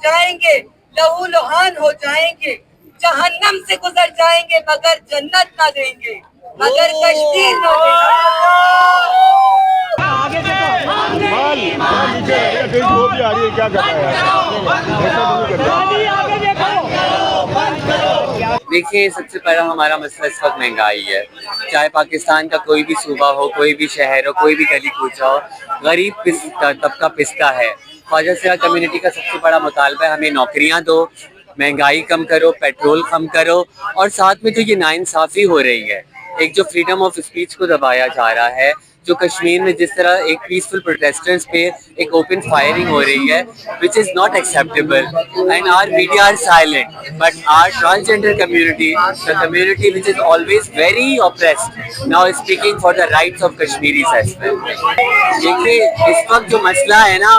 जाएंगे, लहू लुहान हो जाएंगे, जहन्नम से गुजर जाएंगे मगर जन्नत ना देंगे, मगर कश्मीर ना देखिए, सबसे पहला हमारा मसला इस वक्त महंगाई है। चाहे पाकिस्तान का कोई भी सूबा हो, कोई भी शहर हो, कोई भी गली कूचा हो, गरीब तबका पिसता है। ख्वाजा सिरा कम्युनिटी का सबसे बड़ा मुतालबा है हमें नौकरियां दो, महंगाई कम करो, पेट्रोल कम करो, और साथ में जो ये नाइंसाफ़ी हो रही है, एक जो फ्रीडम ऑफ स्पीच को दबाया जा रहा है, जो कश्मीर में जिस तरह एक पीसफुल प्रोटेस्टर्स पे एक ओपन फायरिंग हो रही है, which is not acceptable, and our media are silent, but our transgender community, the community which is always very oppressed, now is speaking for the rights of Kashmiris as well. देखिए, इस वक्त जो मसला है ना,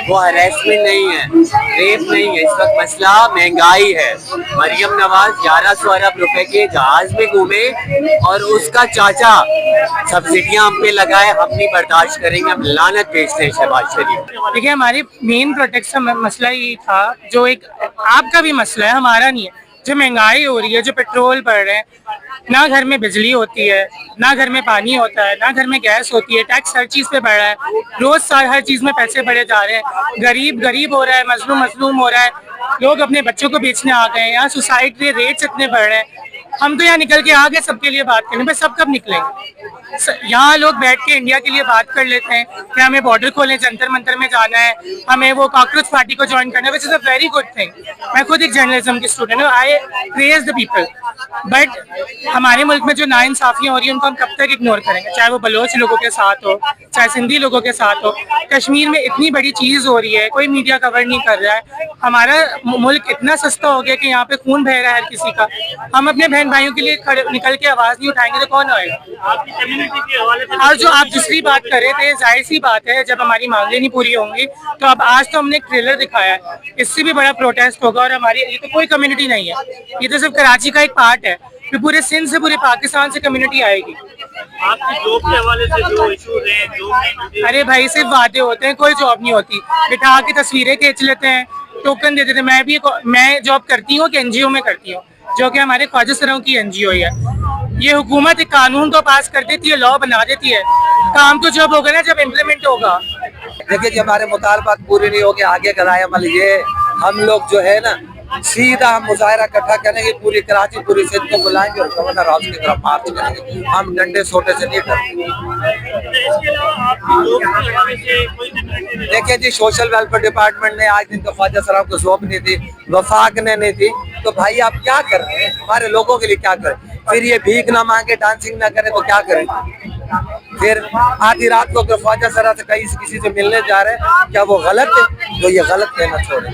वो हरेसमेंट नहीं है, रेप नहीं है, इस वक्त मसला महंगाई है। मरियम नवाज 1100 अरब रुपए के जहाज में घूमे और उसका चाचा सब्सिडियां हम पे लगाए, हम नहीं बर्दाश्त करेंगे, हम लानत भेजते हैं शहबाज शरीफ। देखिए, हमारी मेन प्रोटेक्ट का मसला ये था, जो एक आपका भी मसला है, हमारा नहीं है। जो महंगाई हो रही है, जो पेट्रोल बढ़ रहे हैं, ना घर में बिजली होती है, ना घर में पानी होता है, ना घर में गैस होती है, टैक्स हर चीज़ पे बढ़ रहा है, रोज साल हर चीज़ में पैसे बढ़े जा रहे हैं, गरीब गरीब हो रहा है, मजलूम मजलूम हो रहा है, लोग अपने बच्चों को बेचने आ गए हैं, यहाँ सुसाइड के रेट्स इतने बढ़ रहे हैं। हम तो यहाँ निकल के आ गए सबके लिए बात करने, बस सब कब निकलेंगे? यहाँ लोग बैठ के इंडिया के लिए बात कर लेते हैं कि हमें बॉर्डर खोलने, जंतर मंतर में जाना है, हमें वो कॉकरोच पार्टी को ज्वाइन करना है, which is a very good thing. मैं खुद एक जर्नलिज्म की स्टूडेंट हूँ, आई प्रेज द पीपल, बट हमारे मुल्क में जो नाइंसाफियाँ हो रही है उनको हम कब तक इग्नोर करेंगे? चाहे वो बलोच लोगों के साथ हो, चाहे सिंधी लोगों के साथ हो। कश्मीर में इतनी बड़ी चीज़ हो रही है, कोई मीडिया कवर नहीं कर रहा है। हमारा मुल्क इतना सस्ता हो गया कि यहाँ पे खून बह रहा है हर किसी का। हम अपने बहन भाइयों के लिए निकल के आवाज़ नहीं उठाएंगे तो कौन आएगा? और जो आप दूसरी बात कर रहे थे, जाहिर सी बात है, जब हमारी मांगें नहीं पूरी होंगी तो अब आज तो हमने एक ट्रेलर दिखाया है, इससे भी बड़ा प्रोटेस्ट होगा। और हमारी ये तो कोई कम्युनिटी नहीं है, ये तो सिर्फ कराची का एक पार्ट है, फिर पूरे सिंध से, पूरे पाकिस्तान से कम्युनिटी आएगी। आपकी जॉब के हवाले से जो इशूज हैं, जो अरे भाई, सिर्फ वादे होते हैं, कोई जॉब नहीं होती। बिठा के तस्वीरें खींच लेते हैं, टोकन दे देते हैं। मैं जॉब करती हूँ कि एनजीओ में करती हूँ, जो कि हमारे ख्वाजा सिरों की एनजीओ है। ये हुकूमत एक कानून तो पास कर देती है, लॉ बना देती है, काम तो जब होगा ना, जब इम्प्लीमेंट होगा। देखिए जी, हमारे मुतालबात पूरे नहीं हो गए, आगे कराया मल ये हम लोग जो है ना, सीधा हम मुजाहरा इकट्ठा करेंगे, पूरी कराची पूरी सिंध को बुलाएंगे और गवर्नर हाउस की तरफ मार्च करेंगे। हम डंडे सोटे से नहीं डरते। देखिए जी, सोशल वेलफेयर डिपार्टमेंट ने आज दिन तो ख्वाजा सराफ को जॉब नहीं दी, वफाक ने नहीं दी, तो भाई आप क्या कर रहे हैं? हमारे लोगों के लिए क्या करें? फिर ये भीख ना मांगे, डांसिंग ना करें तो क्या करें? फिर आधी रात को अगर ख्वाजा सरा से कहीं किसी से मिलने जा रहे हैं, क्या वो गलत है? तो ये गलत कहना छोड़ें।